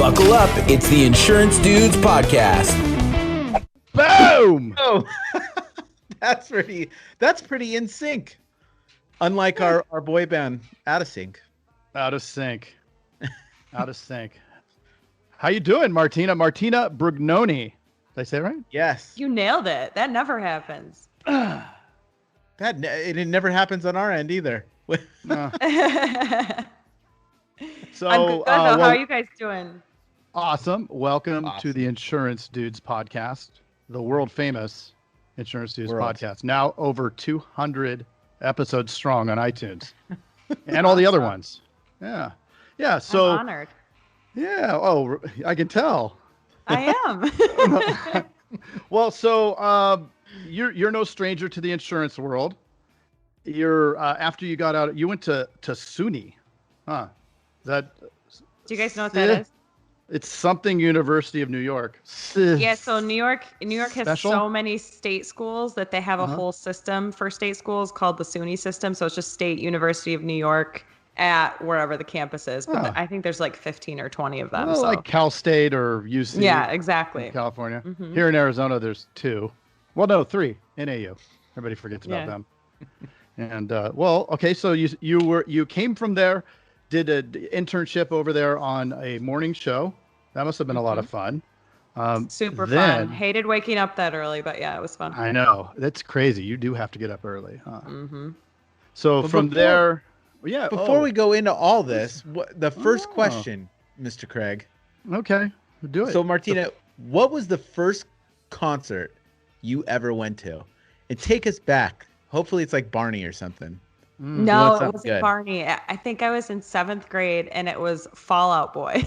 Buckle up, it's the Insurance Dudes Podcast. Boom! Oh, that's pretty in sync. Unlike our boy band, Out of Sync. Out of sync. Out of sync. How you doing, Martina? Martina Brugnoni. Did I say it right? Yes. You nailed it. That never happens. It never happens on our end either. No. So, I'm good, though. How are you guys doing? Awesome. Welcome to the Insurance Dudes Podcast, the world famous Insurance Dudes Podcast. Now over 200 episodes strong on iTunes and all the other ones. Yeah. Yeah. So I'm honored. Yeah. Oh, I can tell. I am. Well, so you're no stranger to the insurance world. You're after you got out, you went to SUNY, huh? Do you guys know what that is? It's something University of New York. Yeah, so New York has Special? so many state schools that they have a whole system for state schools called the SUNY system. So it's just State University of New York at wherever the campus is. But I think there's like 15 or 20 of them. Well, like Cal State or UC. Yeah, exactly. In California. Mm-hmm. Here in Arizona, there's 2. Well, no, 3. NAU. Everybody forgets about them. And okay, so you came from there. Did an internship over there on a morning show. That must have been a lot of fun. Super fun. Hated waking up that early, but yeah, it was fun. I know. That's crazy. You do have to get up early, huh? Mm-hmm. So before we go into all this, the first question, Mr. Craig. Okay, do it. So Martina, what was the first concert you ever went to? And take us back. Hopefully it's like Barney or something. No, it wasn't Barney. I think I was in 7th grade, and it was Fall Out Boy.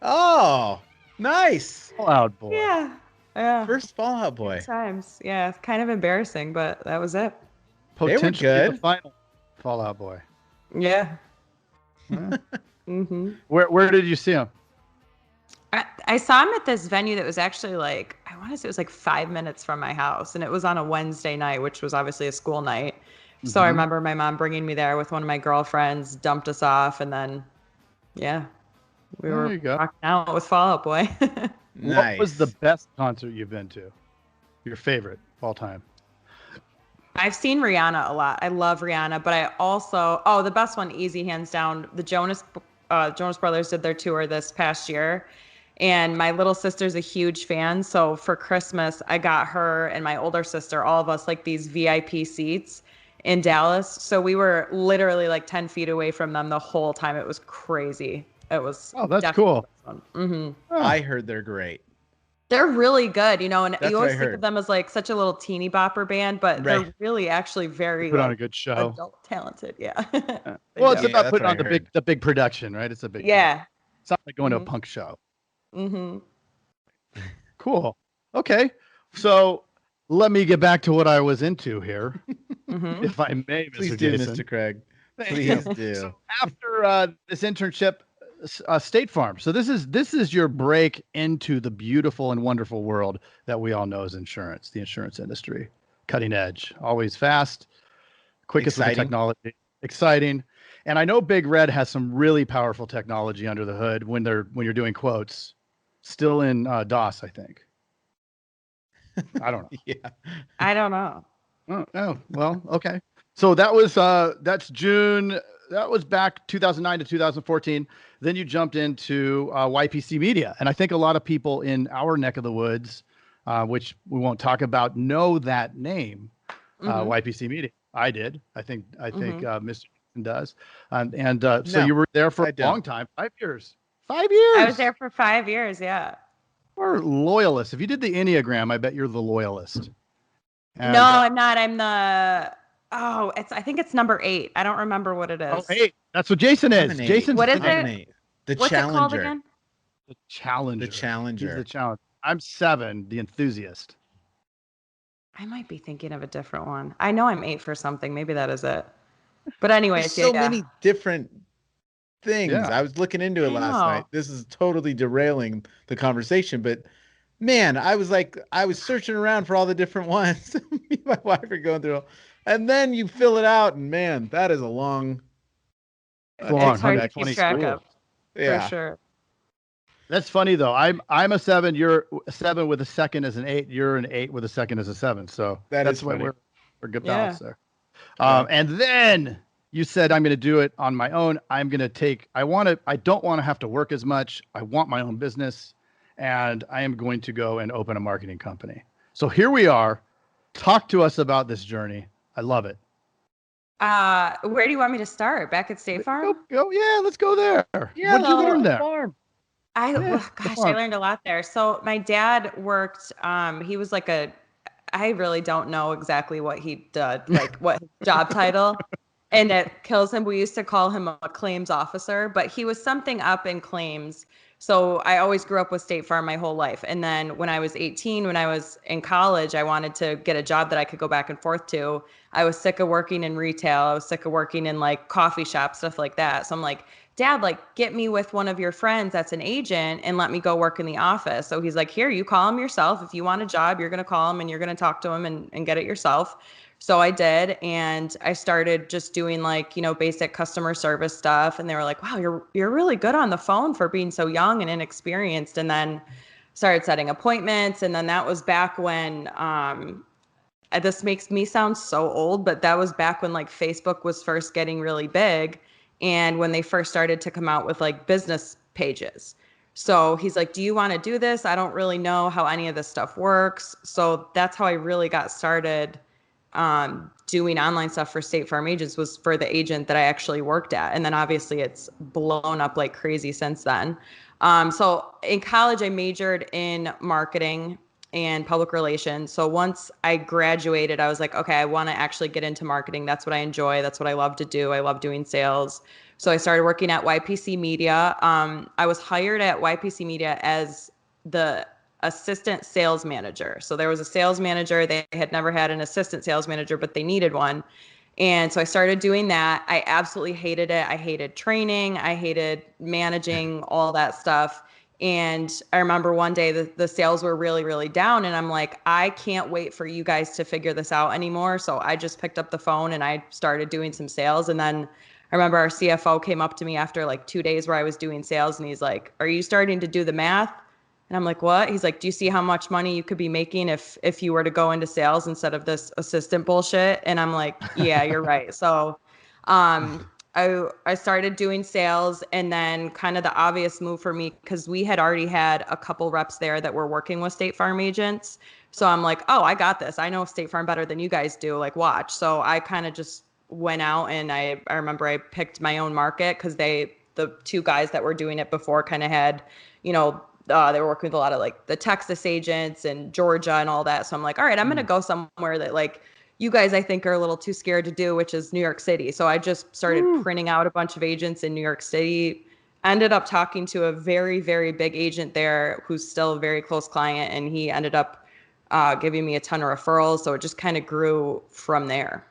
Oh, nice. Fall Out Boy. Yeah. First Fall Out Boy. Good times. Yeah, kind of embarrassing, but that was it. Potentially they were good. The final Fall Out Boy. Yeah. Where did you see him? I saw him at this venue that was actually like, I want to say it was like 5 minutes from my house, and it was on a Wednesday night, which was obviously a school night. So I remember my mom bringing me there with one of my girlfriends, dumped us off, and then, we were rocking out with Fall Out Boy. Nice. What was the best concert you've been to? Your favorite of all time? I've seen Rihanna a lot. I love Rihanna, but I also, the best one, easy, hands down, the Jonas Brothers did their tour this past year, and my little sister's a huge fan. So for Christmas, I got her and my older sister, all of us, like these VIP seats in Dallas. So we were literally like 10 feet away from them the whole time. It was crazy. It was that's cool. Mm-hmm. I heard they're great. They're really good, and That's you always think of them as like such a little teeny bopper band, but they're really actually very put on a good show. Adult talented, Well, it's about putting on the big production, right? It's a big deal. It's not like going to a punk show. Mm-hmm. Cool. Okay, so let me get back to what I was into here, if I may, Mr. Please do, Jason. Mr. Craig. Please do. So after this internship, State Farm. So this is your break into the beautiful and wonderful world that we all know as insurance, the insurance industry, cutting edge, always fast, quickest with the technology, exciting. And I know Big Red has some really powerful technology under the hood when you're doing quotes. Still in DOS, I think. I don't know. Yeah. I don't know. Oh, well, okay. So that's June. That was back 2009 to 2014. Then you jumped into YPC Media. And I think a lot of people in our neck of the woods, which we won't talk about, know that name, YPC Media. I did. I think Mr. does. So you were there for a long time, 5 years. 5 years. I was there for 5 years, yeah. Or loyalist. If you did the Enneagram, I bet you're the loyalist. And, no, I'm not. I'm the... I think it's number 8. I don't remember what it is. Oh, 8. That's what Jason is. Jason's what is it? What's it called again? The Challenger. The Challenger. He's the Challenger. I'm 7, the Enthusiast. I might be thinking of a different one. I know I'm 8 for something. Maybe that is it. But anyways, so many different things. Yeah. I was looking into it last night. This is totally derailing the conversation, but man, I was searching around for all the different ones. Me and my wife are going through, and then you fill it out, and man, that is a long. It's hard to keep track of. Yeah. For sure. That's funny though. I'm a 7. You're a 7 with a second as an 8. You're an 8 with a second as a 7. So that's why we're good balance there. And then you said, I'm going to do it on my own. I'm going to take. I don't want to have to work as much. I want my own business, and I am going to go and open a marketing company. So here we are. Talk to us about this journey. I love it. Where do you want me to start? Back at State Farm? Yeah, let's go there. Yeah, what did you learn there? I learned a lot there. So my dad worked, he was like I really don't know exactly what he did, like what his job title, and it kills him. We used to call him a claims officer, but he was something up in claims. So I always grew up with State Farm my whole life. And then when I was 18, when I was in college, I wanted to get a job that I could go back and forth to. I was sick of working in retail. I was sick of working in like coffee shops, stuff like that. So I'm like, Dad, like, get me with one of your friends that's an agent and let me go work in the office. So he's like, here, you call him yourself. If you want a job, you're going to call him and you're going to talk to him and get it yourself. So I did. And I started just doing like, basic customer service stuff. And they were like, wow, you're really good on the phone for being so young and inexperienced. And then started setting appointments. And then that was back when, this makes me sound so old, but that was back when like Facebook was first getting really big. And when they first started to come out with like business pages. So he's like, do you want to do this? I don't really know how any of this stuff works. So that's how I really got started doing online stuff for State Farm agents, was for the agent that I actually worked at. And then obviously it's blown up like crazy since then. So in college, I majored in marketing and public relations. So once I graduated, I was like, okay, I want to actually get into marketing. That's what I enjoy. That's what I love to do. I love doing sales. So I started working at YPC Media. I was hired at YPC Media as the assistant sales manager. So there was a sales manager. They had never had an assistant sales manager, but they needed one. And so I started doing that. I absolutely hated it. I hated training. I hated managing all that stuff. And I remember one day the sales were really, really down. And I'm like, I can't wait for you guys to figure this out anymore. So I just picked up the phone and I started doing some sales. And then I remember our CFO came up to me after like 2 days where I was doing sales. And he's like, are you starting to do the math? And I'm like, what? He's like, do you see how much money you could be making if you were to go into sales instead of this assistant bullshit? And I'm like, yeah, you're right. So I started doing sales, and then kind of the obvious move for me, because we had already had a couple reps there that were working with State Farm agents. So I'm like, oh, I got this. I know State Farm better than you guys do. Like, watch. So I kind of just went out, and I remember I picked my own market, because the two guys that were doing it before kind of had, they were working with a lot of like the Texas agents and Georgia and all that. So I'm like, all right, I'm going to go somewhere that like you guys, I think, are a little too scared to do, which is New York City. So I just started printing out a bunch of agents in New York City, ended up talking to a very, very big agent there who's still a very close client. And he ended up giving me a ton of referrals. So it just kind of grew from there.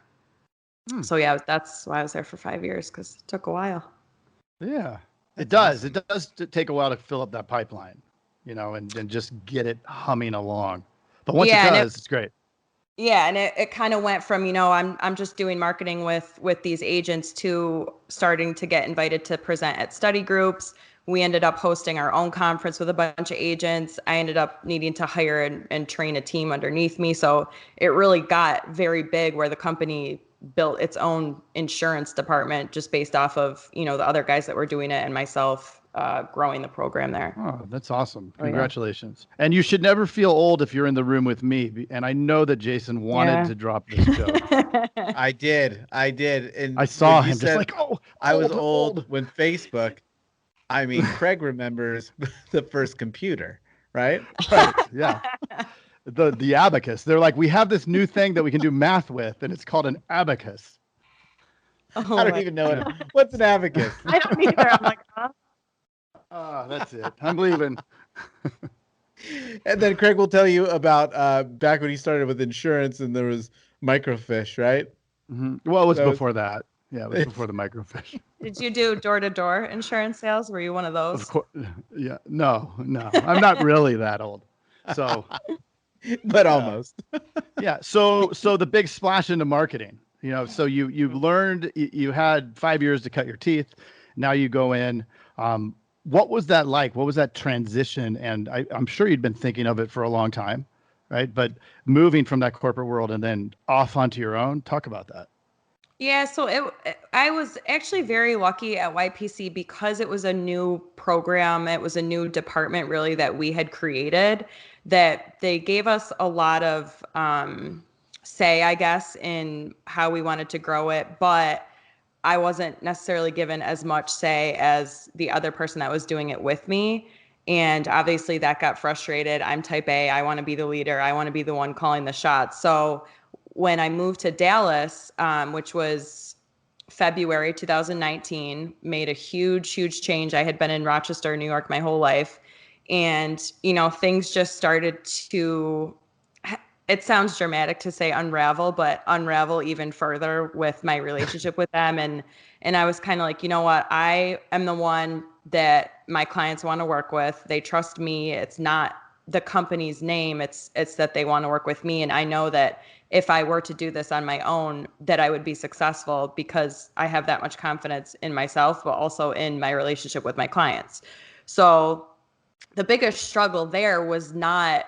So yeah, that's why I was there for 5 years, because it took a while. Yeah, it does. It does take a while to fill up that pipeline, and just get it humming along. But once it does, it's great. Yeah, and it kind of went from, I'm just doing marketing with these agents to starting to get invited to present at study groups. We ended up hosting our own conference with a bunch of agents. I ended up needing to hire and train a team underneath me. So it really got very big, where the company built its own insurance department just based off of, the other guys that were doing it and myself growing the program there. Oh, that's awesome. Congratulations. Yeah. And you should never feel old if you're in the room with me. And I know that Jason wanted to drop this joke. I did. And I saw him just like, I was old when Facebook. I mean, Craig remembers the first computer, right? Right. Yeah. The abacus. They're like, we have this new thing that we can do math with, and it's called an abacus. Oh, I don't even know it. What's an abacus? I don't either. I'm like, huh? Oh, that's it. I'm leaving. And then Craig will tell you about back when he started with insurance, and there was microfiche, right? Mm-hmm. Well, it was before that. Yeah, it was before the microfiche. Did you do door-to-door insurance sales? Were you one of those? Of course. Yeah. No. I'm not really that old. So, but almost. Yeah. So the big splash into marketing. So you learned, you had 5 years to cut your teeth. Now you go in. what was that like? What was that transition? And I'm sure you'd been thinking of it for a long time, right? But moving from that corporate world and then off onto your own, talk about that. Yeah, so I was actually very lucky at YPC because it was a new program. It was a new department really that we had created, that they gave us a lot of say, I guess, in how we wanted to grow it. But I wasn't necessarily given as much say as the other person that was doing it with me. And obviously that got frustrated. I'm type A. I want to be the leader. I want to be the one calling the shots. So when I moved to Dallas, which was February 2019, made a huge change. I had been in Rochester, New York my whole life. And, things just started to, it sounds dramatic to say unravel, but unravel even further with my relationship with them. And I was kind of like, you know what? I am the one that my clients want to work with. They trust me. It's not the company's name. It's that they want to work with me. And I know that if I were to do this on my own, that I would be successful because I have that much confidence in myself, but also in my relationship with my clients. So the biggest struggle there was not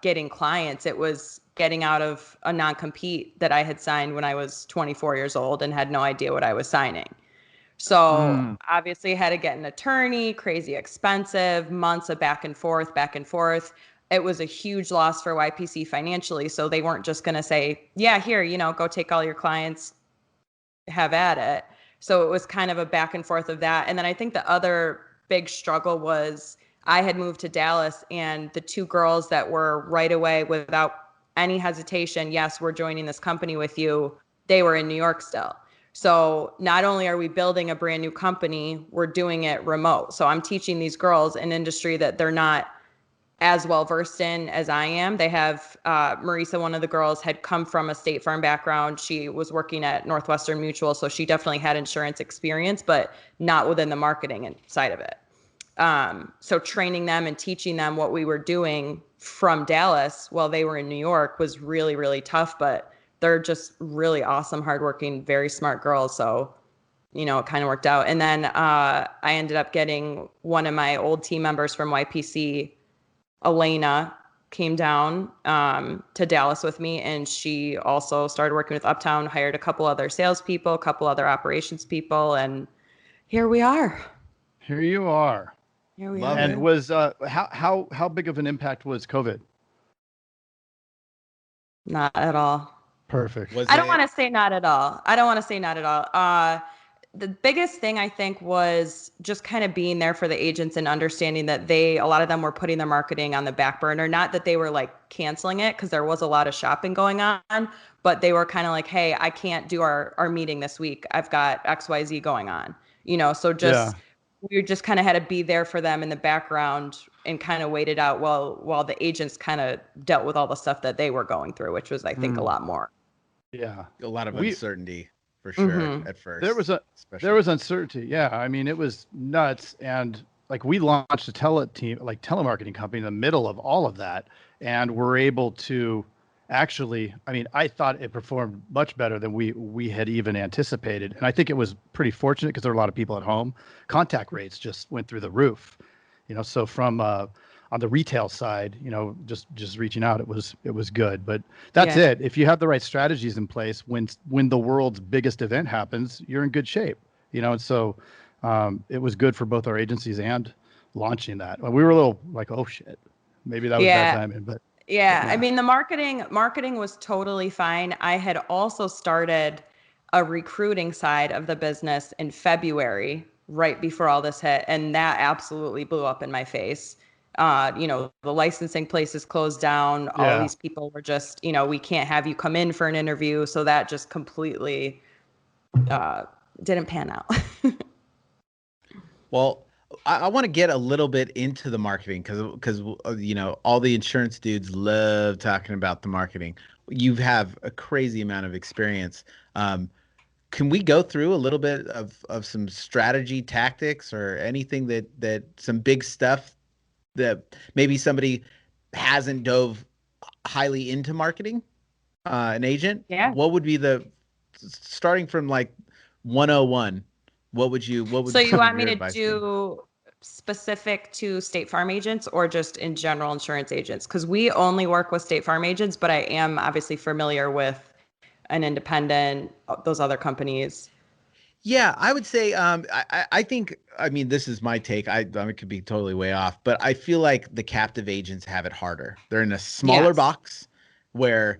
getting clients. It was getting out of a non-compete that I had signed when I was 24 years old and had no idea what I was signing. So obviously had to get an attorney, crazy expensive, months of back and forth. It was a huge loss for YPC financially. So they weren't just going to say, yeah, here, go take all your clients, have at it. So it was kind of a back and forth of that. And then I think the other big struggle was I had moved to Dallas, and the two girls that were right away without any hesitation, yes, we're joining this company with you, they were in New York still. So not only are we building a brand new company, we're doing it remote. So I'm teaching these girls an industry that they're not as well versed in as I am. They have Marisa, one of the girls, had come from a State Farm background. She was working at Northwestern Mutual, so she definitely had insurance experience, but not within the marketing side of it. So training them and teaching them what we were doing from Dallas while they were in New York was really, really tough, but they're just really awesome, hardworking, very smart girls. So, it kind of worked out. And then I ended up getting one of my old team members from YPC, Elena, came down to Dallas with me, and she also started working with Uptown, hired a couple other salespeople, a couple other operations people, and here we are. Here you are. Here we Love are. it. And was how big of an impact was COVID? Not at all. Perfect. I don't want to say not at all. The biggest thing I think was just kind of being there for the agents and understanding that a lot of them were putting their marketing on the back burner. Not that they were like canceling it, because there was a lot of shopping going on, but they were kind of like, hey, I can't do our meeting this week. I've got XYZ going on, so just, we just kind of had to be there for them in the background and kind of wait it out while the agents kind of dealt with all the stuff that they were going through, which was, I think, a lot more. Yeah. A lot of uncertainty for sure at first. There was uncertainty. Yeah. I mean, it was nuts. And like, we launched a telemarketing company in the middle of all of that. And we're able to actually, I mean, I thought it performed much better than we had even anticipated. And I think it was pretty fortunate because there were a lot of people at home. Contact rates just went through the roof, so from, on the retail side, just reaching out, it was good. But that's it. If you have the right strategies in place, when the world's biggest event happens, you're in good shape, and so it was good for both our agencies and launching that. We were a little like, oh shit, maybe that was bad timing, but yeah. I mean, the marketing was totally fine. I had also started a recruiting side of the business in February, right before all this hit, and that absolutely blew up in my face. The licensing places closed down. All these people were just, we can't have you come in for an interview. So that just completely didn't pan out. Well, I want to get a little bit into the marketing because all the insurance dudes love talking about the marketing. You have a crazy amount of experience. Can we go through a little bit of some strategy tactics or anything that some big stuff that maybe somebody hasn't dove highly into marketing, an agent? Yeah. What would be starting from like 101? What would so you want me to do specific to State Farm agents or just in general insurance agents? Because we only work with State Farm agents, but I am obviously familiar with an independent, those other companies. Yeah, I would say I think, I mean, this is my take. I could be totally way off, but I feel like the captive agents have it harder. They're in a smaller box where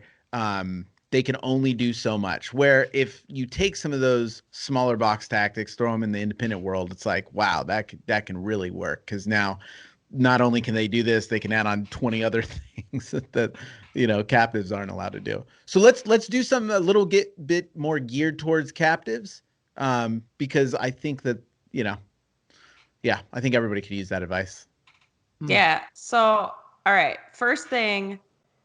they can only do so much. Where if you take some of those smaller box tactics, throw them in the independent world, it's like, wow, that can really work, because now not only can they do this, they can add on 20 other things that captives aren't allowed to do. So let's do something a little bit more geared towards captives. Because I think that, I think everybody could use that advice. Yeah. So, all right. First thing,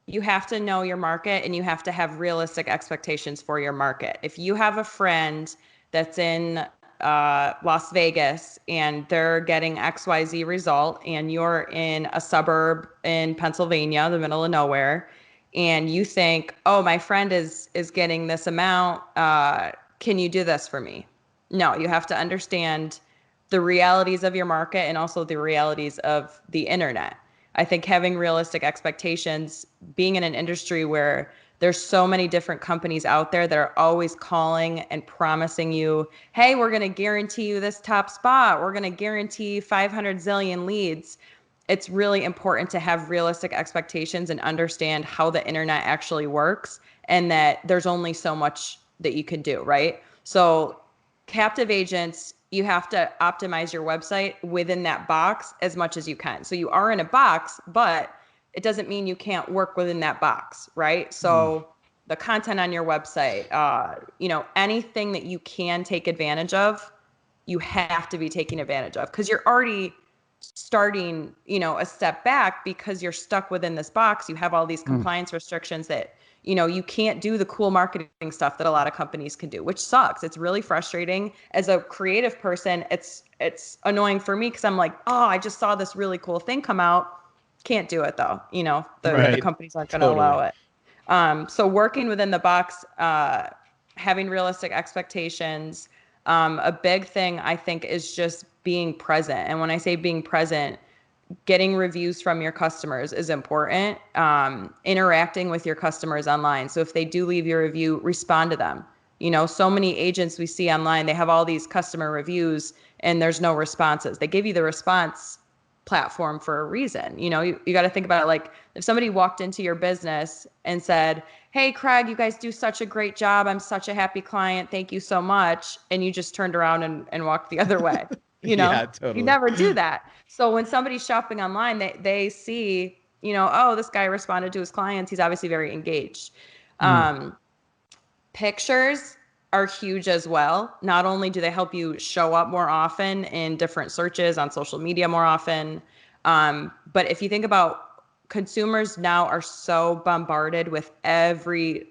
you have to know your market and you have to have realistic expectations for your market. If you have a friend that's in Las Vegas and they're getting XYZ result, and you're in a suburb in Pennsylvania, the middle of nowhere, and you think, oh, my friend is getting this amount, can you do this for me? No, you have to understand the realities of your market and also the realities of the internet. I think having realistic expectations, being in an industry where there's so many different companies out there that are always calling and promising you, hey, we're going to guarantee you this top spot. We're going to guarantee 500 zillion leads. It's really important to have realistic expectations and understand how the internet actually works, and that there's only so much that you can do, right? So captive agents, you have to optimize your website within that box as much as you can. So you are in a box, but it doesn't mean you can't work within that box, right? So the content on your website, anything that you can take advantage of, you have to be taking advantage of, because you're already starting, a step back because you're stuck within this box. You have all these compliance restrictions that, you can't do the cool marketing stuff that a lot of companies can do, which sucks. It's really frustrating. As a creative person, it's annoying for me because I'm like, oh, I just saw this really cool thing come out. Can't do it though. The companies aren't going to allow it. So working within the box, having realistic expectations. A big thing I think is just being present. And when I say being present, getting reviews from your customers is important. Interacting with your customers online. So if they do leave your review, respond to them. So many agents we see online, they have all these customer reviews and there's no responses. They give you the response platform for a reason. You got to think about it. Like if somebody walked into your business and said, hey, Craig, you guys do such a great job. I'm such a happy client. Thank you so much. And you just turned around and walked the other way. Yeah, totally. You never do that. So when somebody's shopping online, they see, oh, this guy responded to his clients. He's obviously very engaged. Pictures are huge as well. Not only do they help you show up more often in different searches on social media more often, but if you think about consumers now are so bombarded with every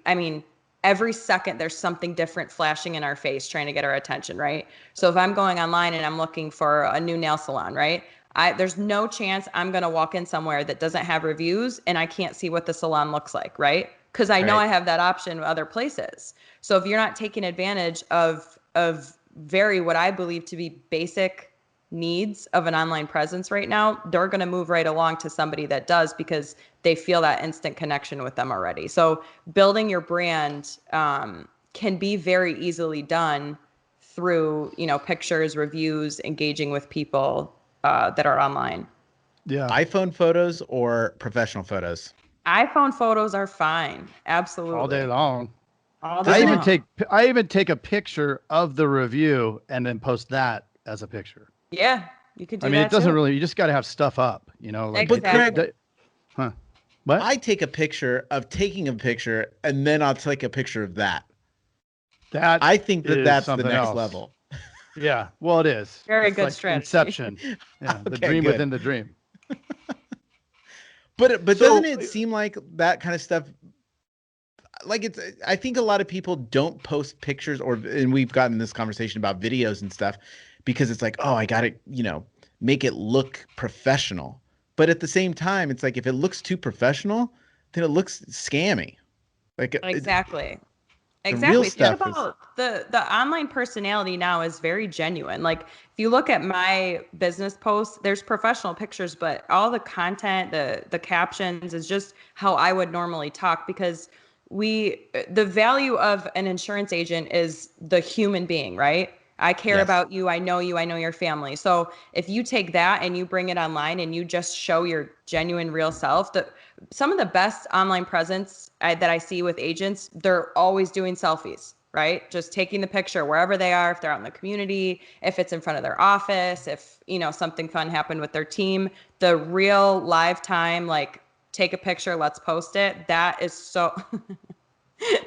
second there's something different flashing in our face trying to get our attention, right? So if I'm going online and I'm looking for a new nail salon, right? There's no chance I'm going to walk in somewhere that doesn't have reviews and I can't see what the salon looks like, right? Because I know I have that option other places. So if you're not taking advantage of very what I believe to be basic needs of an online presence right now, they're going to move right along to somebody that does, because they feel that instant connection with them already. So building your brand can be very easily done through, pictures, reviews, engaging with people that are online. Yeah. iPhone photos or professional photos? iPhone photos are fine. Absolutely. All day long. All day I long. even take a picture of the review and then post that as a picture. Yeah, you could do that. It doesn't really, you just got to have stuff up, like, exactly. What? I take a picture of taking a picture and then I'll take a picture of that. I think that's the next level. Yeah, well, it is. Very it's good like strategy. Inception. Yeah, the dream within the dream. But doesn't it seem like that kind of stuff? Like I think a lot of people don't post pictures, and we've gotten this conversation about videos and stuff, because it's like, oh, I got to, make it look professional. But at the same time, it's like, if it looks too professional, then it looks scammy. Like exactly. Exactly. stuff Think about the online personality now is very genuine. Like if you look at my business posts, there's professional pictures, but all the content, the captions is just how I would normally talk because the value of an insurance agent is the human being, right? I care about you. I know your family. So if you take that and you bring it online and you just show your genuine real self, some of the best online presence that I see with agents, they're always doing selfies, right? Just taking the picture wherever they are, if they're out in the community, if it's in front of their office, if, something fun happened with their team, the real live time, like take a picture, let's post it. That is so,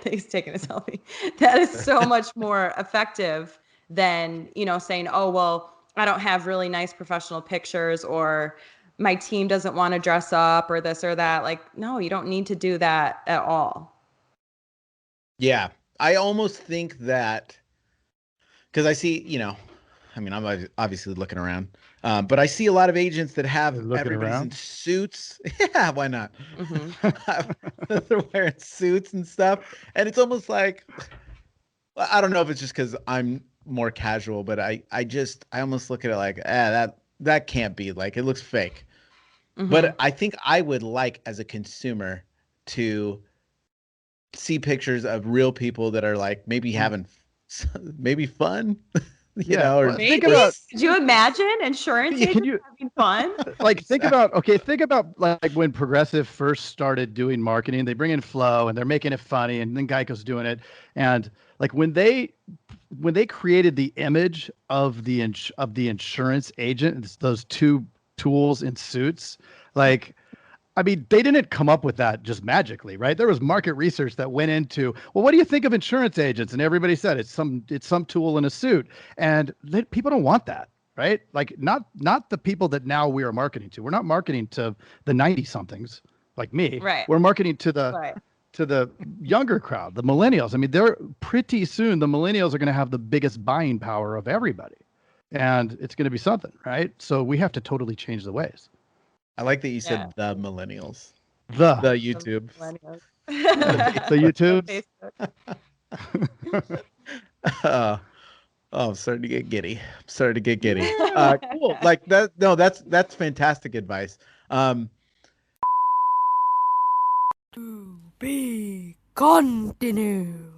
he's taking a selfie. That is so much more effective than, saying, oh, well, I don't have really nice professional pictures or my team doesn't want to dress up or this or that. Like, no, you don't need to do that at all. Yeah. I almost think that because I see, I'm obviously looking around, but I see a lot of agents that have everybody's in suits. Yeah, why not? Mm-hmm. They're wearing suits and stuff. And it's almost like, I don't know if it's just because I'm more casual, but I almost look at it like, that can't be, like, it looks fake. Mm-hmm. But I think I would like, as a consumer, to see pictures of real people that are like maybe having maybe fun. Or maybe. Think about, could you imagine insurance agents having fun? Like think about like when Progressive first started doing marketing, they bring in Flo and they're making it funny, and then Geico's doing it, and like when they created the image of the insurance agent, it's those two tools in suits, like, I mean, they didn't come up with that just magically, right? There was market research that went into, well, what do you think of insurance agents? And everybody said it's some tool in a suit, and people don't want that, right? Like not the people that now we are marketing to. We're not marketing to the 90-somethings like me. Right. We're marketing to the younger crowd, the millennials. I mean, they're pretty soon the millennials are going to have the biggest buying power of everybody, and it's going to be something, right? So we have to totally change the ways. I like that you said the millennials. The YouTube. The YouTube. I'm starting to get giddy. Cool. Like that. No, that's fantastic advice. To be continued.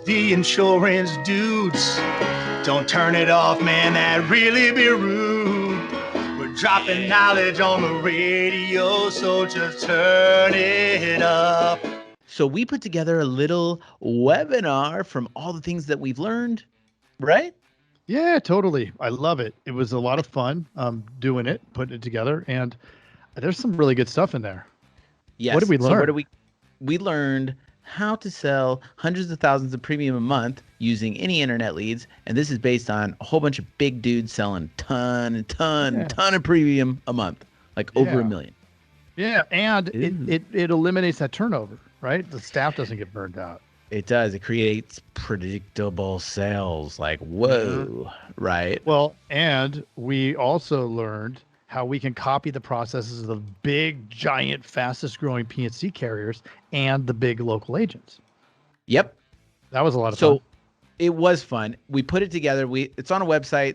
The insurance dudes, don't turn it off, man, that really be rude. We're dropping knowledge on the radio, so just turn it up. So we put together a little webinar from all the things that we've learned, right? Yeah, totally. I love it. It was a lot of fun doing it, putting it together, and there's some really good stuff in there. Yes. What did we learn? So we learned how to sell hundreds of thousands of premium a month using any internet leads. And this is based on a whole bunch of big dudes selling ton of premium a month, like over $1 million. Yeah. And it eliminates that turnover, right? The staff doesn't get burned out. It does. It creates predictable sales, like, whoa, right? Well, and we also learned how we can copy the processes of the big, giant, fastest growing P&C carriers and the big local agents. Yep. That was a lot of fun. So it was fun. We put it together. It's on a website.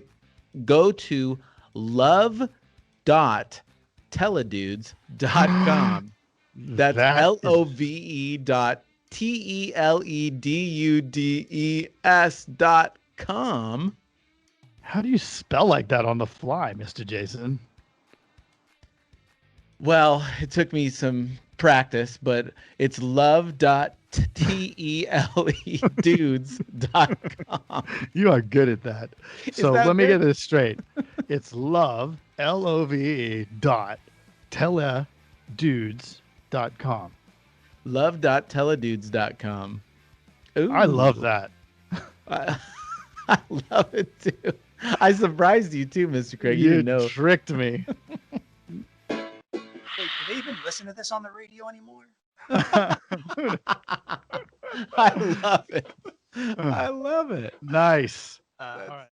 Go to love.teledudes.com. That's love.teledudes.com. How do you spell like that on the fly, Mr. Jason? Well, it took me some practice, but it's love.teledudes.com. You are good at that. So let me get this straight. It's love, LOVE .teledudes.com. Love.teledudes.com. Ooh. I love that. I love it too. I surprised you too, Mr. Craig. You didn't know. Tricked me. Wait, do they even listen to this on the radio anymore? I love it. I love it. Nice. All right.